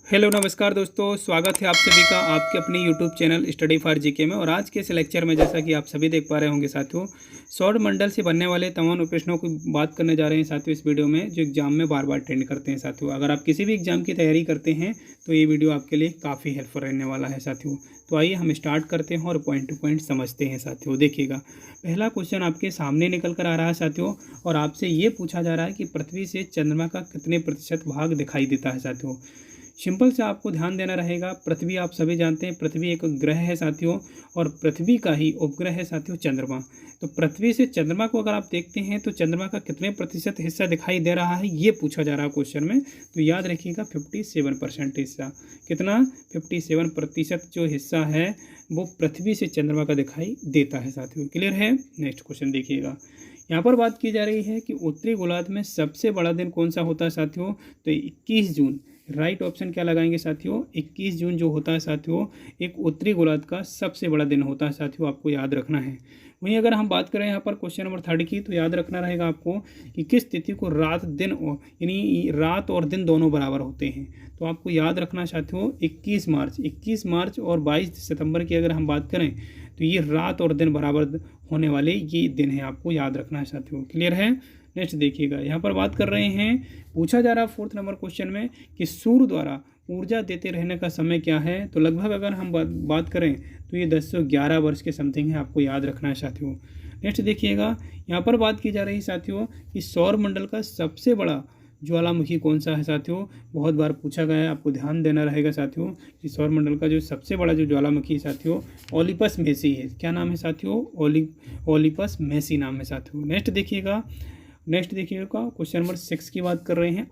Hello नमस्कार दोस्तों, स्वागत है आप सभी का आपके अपने YouTube channel study for GK में। और आज के इस लेक्चर में जैसा कि आप सभी देख पा रहे होंगे साथियों, सौर मंडल से बनने वाले तमाम प्रश्नों की बात करने जा रहे हैं साथियों इस वीडियो में, जो एग्जाम में बार बार ट्रेंड करते हैं साथियों। अगर आप किसी भी एग्जाम की तैयारी करते हैं तो ये वीडियो आपके लिए काफ़ी हेल्पफुल रहने वाला है साथियों। तो आइए हम स्टार्ट करते हैं और पॉइंट टू पॉइंट समझते हैं साथियों। देखिएगा, पहला क्वेश्चन आपके सामने निकल कर आ रहा है साथियों, और आपसे ये पूछा जा रहा है कि पृथ्वी से चंद्रमा का कितने प्रतिशत भाग दिखाई देता है साथियों। सिंपल से आपको ध्यान देना रहेगा। पृथ्वी आप सभी जानते हैं, पृथ्वी एक ग्रह है साथियों, और पृथ्वी का ही उपग्रह है साथियों चंद्रमा। तो पृथ्वी से चंद्रमा को अगर आप देखते हैं तो चंद्रमा का कितने प्रतिशत हिस्सा दिखाई दे रहा है, ये पूछा जा रहा है क्वेश्चन में। तो याद रखिएगा 57% हिस्सा। कितना? 57% जो हिस्सा है वो पृथ्वी से चंद्रमा का दिखाई देता है साथियों। क्लियर है? नेक्स्ट क्वेश्चन देखिएगा। यहाँ पर बात की जा रही है कि उत्तरी गोलार्ध में सबसे बड़ा दिन कौन सा होता है साथियों। तो 21 जून। राइट ऑप्शन क्या लगाएंगे साथियों? 21 जून जो होता है साथियों, एक उत्तरी गोलार्ध का सबसे बड़ा दिन होता है साथियों, आपको याद रखना है। वहीं अगर हम बात करें यहाँ पर क्वेश्चन नंबर 3 की, तो याद रखना रहेगा आपको कि किस तिथि को रात दिन यानी रात और दिन दोनों बराबर होते हैं। तो आपको याद रखना साथियों 21 मार्च और 22 सितंबर की अगर हम बात करें तो ये रात और दिन बराबर होने वाले ये दिन है, आपको याद रखना है साथियों। क्लियर है? नेक्स्ट देखिएगा, यहाँ पर बात कर रहे हैं, पूछा जा रहा है 4th नंबर क्वेश्चन में कि सूर्य द्वारा ऊर्जा देते रहने का समय क्या है। तो लगभग अगर हम बात करें तो ये 1011 वर्ष के समथिंग है, आपको याद रखना है साथियों। नेक्स्ट देखिएगा, यहाँ पर बात की जा रही है साथियों कि सौर मंडल का सबसे बड़ा ज्वालामुखी कौन सा है साथियों। बहुत बार पूछा गया है, आपको ध्यान देना रहेगा साथियों कि सौर मंडल का जो सबसे बड़ा जो ज्वालामुखी है साथियों, ओलिपस मेसी है। क्या नाम है साथियों? ओलिपस मेसी नाम है साथियों। नेक्स्ट देखिएगा क्वेश्चन नंबर 6 की बात कर रहे हैं।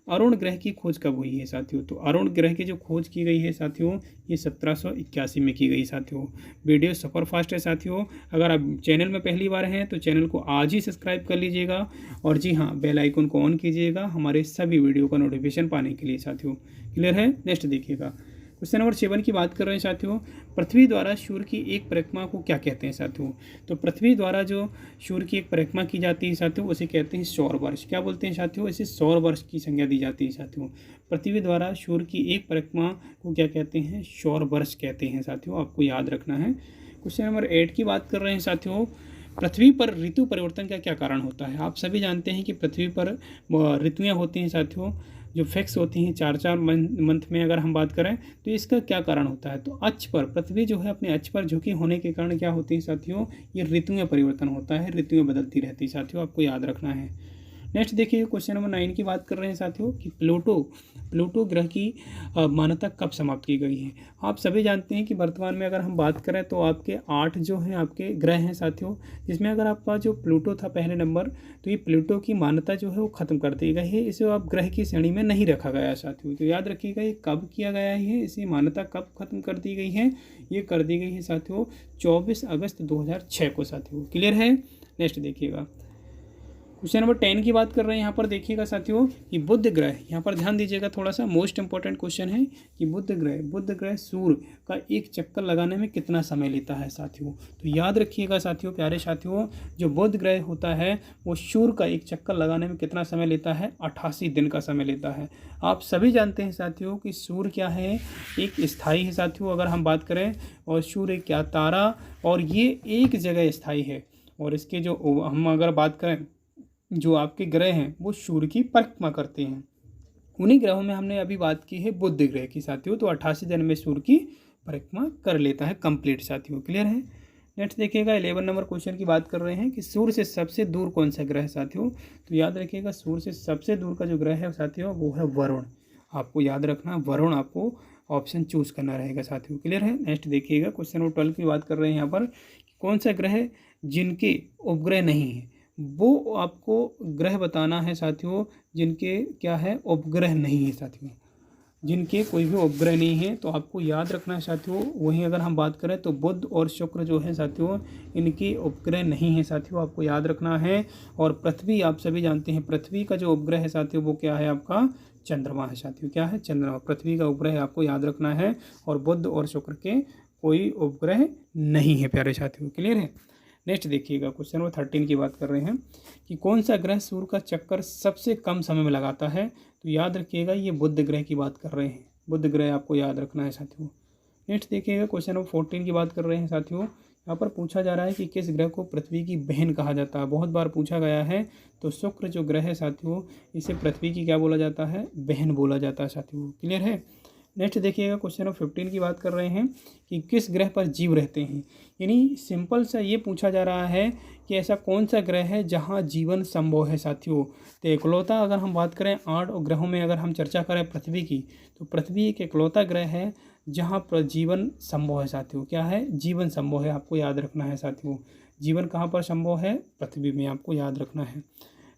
अरुण ग्रह की खोज कब हुई है साथियों। तो अरुण ग्रह की जो खोज की गई है साथियों, ये 1781 में की गई साथियों। वीडियो सुपर फास्ट है साथियों। अगर आप चैनल में पहली बार हैं तो चैनल को आज ही सब्सक्राइब कर लीजिएगा, और जी हाँ, बेल आइकन को ऑन कीजिएगा हमारे सभी वीडियो का नोटिफिकेशन पाने के लिए साथियों। क्लियर है? नेक्स्ट देखिएगा, क्वेश्चन नंबर 7 की बात कर रहे हैं साथियों। पृथ्वी द्वारा सूर्य की एक परिक्रमा को क्या कहते हैं साथियों। तो पृथ्वी द्वारा जो सूर्य की एक परिक्रमा की जाती है साथियों, उसे कहते हैं सौर वर्ष। क्या बोलते हैं साथियों? इसे सौर वर्ष की संज्ञा दी जाती है साथियों। पृथ्वी द्वारा सूर्य की एक परिक्रमा को क्या कहते हैं? सौर वर्ष कहते हैं साथियों, आपको याद रखना है। क्वेश्चन नंबर 8 की बात कर रहे हैं साथियों। पृथ्वी पर ऋतु परिवर्तन का क्या कारण होता है। आप सभी जानते हैं कि पृथ्वी पर ऋतुएं होती हैं साथियों, जो फिक्स होती हैं 4 मंथ में अगर हम बात करें। तो इसका क्या कारण होता है? तो अक्ष पर, पृथ्वी जो है अपने अक्ष पर झुकी होने के कारण क्या होती है साथियों, ये ऋतुएं परिवर्तन होता है, ऋतुएं बदलती रहती है साथियों, आपको याद रखना है। नेक्स्ट देखिए, क्वेश्चन नंबर 9 की बात कर रहे हैं साथियों कि प्लूटो ग्रह की मान्यता कब समाप्त की गई है। आप सभी जानते हैं कि वर्तमान में अगर हम बात करें तो आपके 8 जो हैं आपके ग्रह हैं साथियों, जिसमें अगर आपका जो प्लूटो था पहले नंबर, तो ये प्लूटो की मान्यता जो है वो ख़त्म कर दी गई है। इसे अब ग्रह की श्रेणी में नहीं रखा गया है साथियों। तो याद रखिएगा ये कब किया गया है, इसी मान्यता कब खत्म कर दी गई है। ये कर दी गई है साथियों 24 अगस्त 2006 को साथियों। क्लियर है? नेक्स्ट देखिएगा, क्वेश्चन नंबर 10 की बात कर रहे हैं। यहाँ पर देखिएगा साथियों कि बुध ग्रह, यहाँ पर ध्यान दीजिएगा, थोड़ा सा मोस्ट इंपॉर्टेंट क्वेश्चन है कि बुध ग्रह सूर्य का एक चक्कर लगाने में कितना समय लेता है साथियों। तो याद रखिएगा साथियों, प्यारे साथियों, जो बुध ग्रह होता है वो सूर्य का एक चक्कर लगाने में कितना समय लेता है? 88 दिन का समय लेता है। आप सभी जानते हैं साथियों कि सूर्य क्या है? एक स्थायी है साथियों अगर हम बात करें, और सूर्य क्या तारा, और ये एक जगह स्थायी है। और इसके जो हम अगर बात करें, जो आपके ग्रह हैं वो सूर्य की परिक्रमा करते हैं। उन्हीं ग्रहों में हमने अभी बात की है बुध ग्रह की साथियों, तो 88 दिन में सूर्य की परिक्रमा कर लेता है कंप्लीट साथियों। क्लियर है? नेक्स्ट देखिएगा, 11 नंबर क्वेश्चन की बात कर रहे हैं कि सूर्य से सबसे दूर कौन सा ग्रह है साथियों। तो याद रखिएगा, सूर्य से सबसे दूर का जो ग्रह है साथियों वो है वरुण। आपको याद रखना, वरुण आपको ऑप्शन चूज करना रहेगा साथियों। क्लियर है? नेक्स्ट देखिएगा, क्वेश्चन नंबर 12 की बात कर रहे हैं यहाँ पर, कौन सा ग्रह जिनके उपग्रह नहीं है। वो आपको ग्रह बताना है साथियों जिनके क्या है, उपग्रह नहीं है साथियों, जिनके कोई भी उपग्रह नहीं है। तो आपको याद रखना है साथियों। वहीं अगर हम बात करें तो बुध और शुक्र जो है साथियों, इनके उपग्रह नहीं है साथियों, आपको याद रखना है। और पृथ्वी, आप सभी जानते हैं पृथ्वी का जो उपग्रह है साथियों वो क्या है? आपका चंद्रमा है साथियों। क्या है? चंद्रमा, पृथ्वी का उपग्रह आपको याद रखना है। और बुध और शुक्र के कोई उपग्रह नहीं है प्यारे साथियों। क्लियर है? नेक्स्ट देखिएगा, क्वेश्चन नंबर 13 की बात कर रहे हैं कि कौन सा ग्रह सूर्य का चक्कर सबसे कम समय में लगाता है। तो याद रखिएगा ये बुध ग्रह की बात कर रहे हैं। बुध ग्रह आपको याद रखना है साथियों। नेक्स्ट देखिएगा क्वेश्चन नंबर 14 की बात कर रहे हैं साथियों। यहाँ पर पूछा जा रहा है कि किस ग्रह को पृथ्वी की बहन कहा जाता है। बहुत बार पूछा गया है। तो शुक्र जो ग्रह है साथियों, इसे पृथ्वी की क्या बोला जाता है, बहन बोला जाता है साथियों। क्लियर है। नेक्स्ट देखिएगा क्वेश्चन नंबर 15 की बात कर रहे हैं कि किस ग्रह पर जीव रहते हैं। यानी सिंपल सा ये पूछा जा रहा है कि ऐसा कौन सा ग्रह है जहाँ जीवन संभव है साथियों। तो इकलौता अगर हम बात करें 8 ग्रहों में अगर हम चर्चा करें पृथ्वी की, तो पृथ्वी एक इकलौता ग्रह है जहाँ पर जीवन संभव है साथियों। क्या है, जीवन संभव है, आपको याद रखना है साथियों। जीवन कहाँ पर संभव है, पृथ्वी में, आपको याद रखना है।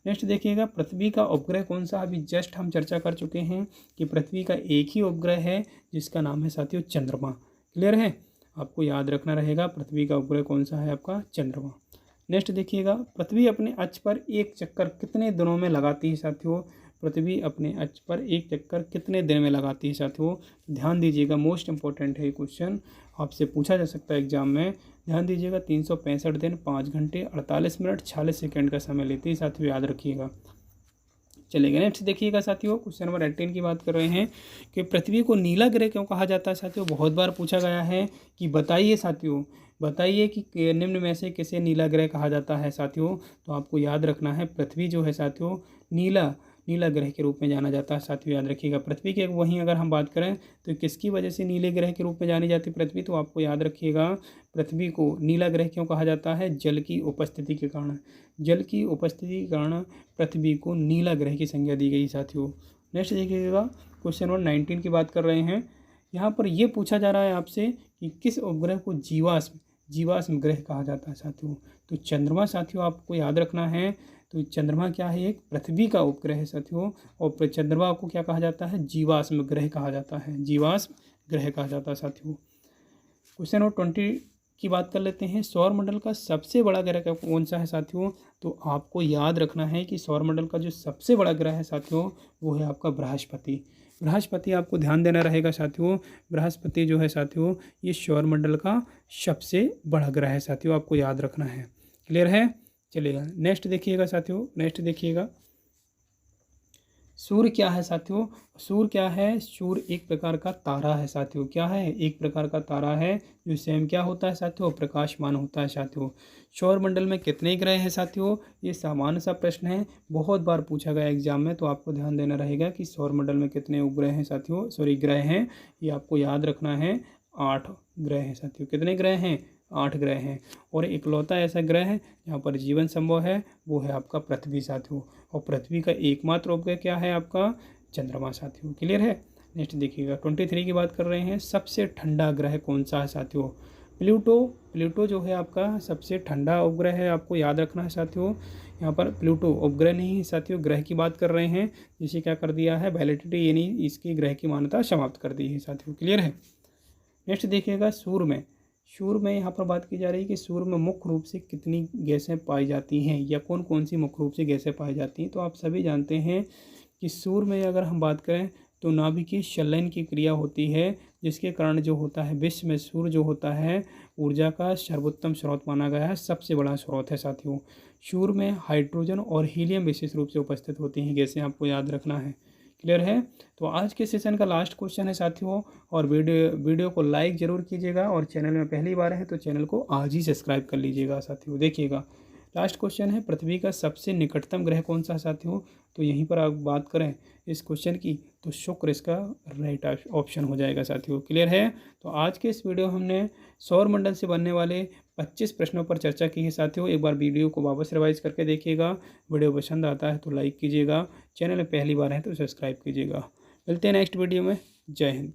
नेक्स्ट देखिएगा पृथ्वी का उपग्रह कौन सा। अभी जस्ट हम चर्चा कर चुके हैं कि पृथ्वी का एक ही उपग्रह है जिसका नाम है साथियों चंद्रमा। क्लियर है, आपको याद रखना रहेगा पृथ्वी का उपग्रह कौन सा है, आपका चंद्रमा। नेक्स्ट देखिएगा पृथ्वी अपने अक्ष पर एक चक्कर कितने दिनों में लगाती है साथियों। पृथ्वी अपने अक्ष पर एक चक्कर कितने दिन में लगाती है साथियों। ध्यान दीजिएगा, मोस्ट इंपॉर्टेंट है ये क्वेश्चन, आपसे पूछा जा सकता है एग्जाम में। ध्यान दीजिएगा 365 दिन 5 घंटे 48 मिनट 46 सेकेंड का समय लेती है साथियों, याद रखिएगा। चलेगा। नेक्स्ट देखिएगा साथियों क्वेश्चन नंबर 18 की बात कर रहे हैं कि पृथ्वी को नीला ग्रह क्यों कहा जाता है साथियों। बहुत बार पूछा गया है कि बताइए साथियों, बताइए कि निम्न में से किसे नीला ग्रह कहा जाता है साथियों। तो आपको याद रखना है पृथ्वी जो है साथियों नीला ग्रह के रूप में जाना जाता है साथियों, याद रखिएगा। पृथ्वी के वहीं अगर हम बात करें तो किसकी वजह से नीले ग्रह के रूप में जानी जाती है पृथ्वी, तो आपको याद रखिएगा पृथ्वी को नीला ग्रह क्यों कहा जाता है, जल की उपस्थिति के कारण। जल की उपस्थिति के कारण पृथ्वी को नीला ग्रह की संज्ञा दी गई साथियों। नेक्स्ट देखिएगा क्वेश्चन नंबर 19 की बात कर रहे हैं। यहाँ पर यह पूछा जा रहा है आपसे कि किस उपग्रह को जीवाश्म ग्रह कहा जाता है साथियों। तो चंद्रमा साथियों आपको याद रखना है। तो चंद्रमा क्या है, एक पृथ्वी का उपग्रह है साथियों, और चंद्रमा को क्या कहा जाता है, जीवाश्म ग्रह कहा जाता है, जीवाश्म ग्रह कहा जाता है साथियों। क्वेश्चन नंबर 20 की बात कर लेते हैं। सौरमंडल का सबसे बड़ा ग्रह कौन सा है साथियों। तो आपको याद रखना है कि सौरमंडल का जो सबसे बड़ा ग्रह है साथियों वो है आपका बृहस्पति। बृहस्पति आपको ध्यान देना रहेगा साथियों। बृहस्पति जो है साथियों ये सौरमंडल का सबसे बड़ा ग्रह है साथियों, आपको याद रखना है। क्लियर है, चलिएगा। नेक्स्ट देखिएगा साथियों, नेक्स्ट देखिएगा सूर्य क्या है साथियों। सूर्य क्या है, सूर्य एक प्रकार का तारा है साथियों। क्या है, एक प्रकार का तारा है जो स्वयं क्या होता है साथियों, प्रकाशमान होता है साथियों। सौरमंडल में कितने ग्रह हैं साथियों, ये सामान्य सा प्रश्न है, बहुत बार पूछा गया एग्जाम में, तो आपको ध्यान देना रहेगा कि सौरमंडल में कितने उपग्रह हैं साथियों, सॉरी ग्रह हैं, ये आपको याद रखना है। 8 ग्रह हैं साथियों। कितने ग्रह हैं, 8 ग्रह हैं। और इकलौता ऐसा ग्रह है जहाँ पर जीवन संभव है, वो है आपका पृथ्वी साथियों। और पृथ्वी का एकमात्र उपग्रह क्या है, आपका चंद्रमा साथियों। क्लियर है। नेक्स्ट देखिएगा 23 की बात कर रहे हैं। सबसे ठंडा ग्रह कौन सा है साथियों। प्लूटो जो है आपका सबसे ठंडा उपग्रह है, आपको याद रखना है साथियों। यहाँ पर प्लूटो उपग्रह नहीं है साथियों, ग्रह की बात कर रहे हैं, जिसे क्या कर दिया है, वैलिडिटी यानी इसकी ग्रह की मान्यता समाप्त कर दी है साथियों। क्लियर है। नेक्स्ट देखिएगा सूर्य में यहाँ पर बात की जा रही है कि सूर्य में मुख्य रूप से कितनी गैसें पाई जाती हैं, या कौन कौन सी मुख्य रूप से गैसें पाई जाती हैं। तो आप सभी जानते हैं कि सूर्य में अगर हम बात करें तो नाभिकीय संलयन की क्रिया होती है, जिसके कारण जो होता है विश्व में सूर्य जो होता है ऊर्जा का सर्वोत्तम स्रोत माना गया है, सबसे बड़ा स्रोत है साथियों। सूर्य में हाइड्रोजन और हीलियम विशेष रूप से उपस्थित होती हैं गैसें, आपको याद रखना है। क्लियर है। तो आज के सेशन का लास्ट क्वेश्चन है साथियों, और वीडियो को लाइक ज़रूर कीजिएगा, और चैनल में पहली बार है तो चैनल को आज ही सब्सक्राइब कर लीजिएगा साथियों। देखिएगा लास्ट क्वेश्चन है, पृथ्वी का सबसे निकटतम ग्रह कौन सा साथियों। तो यहीं पर आप बात करें इस क्वेश्चन की तो शुक्र इसका राइट ऑप्शन हो जाएगा साथियों। क्लियर है। तो आज के इस वीडियो हमने सौरमंडल से बनने वाले 25 प्रश्नों पर चर्चा की है साथियों। एक बार वीडियो को वापस रिवाइज करके देखिएगा। वीडियो पसंद आता है तो लाइक कीजिएगा, चैनल में पहली बार है तो सब्सक्राइब कीजिएगा। मिलते हैं नेक्स्ट वीडियो में। जय हिंद।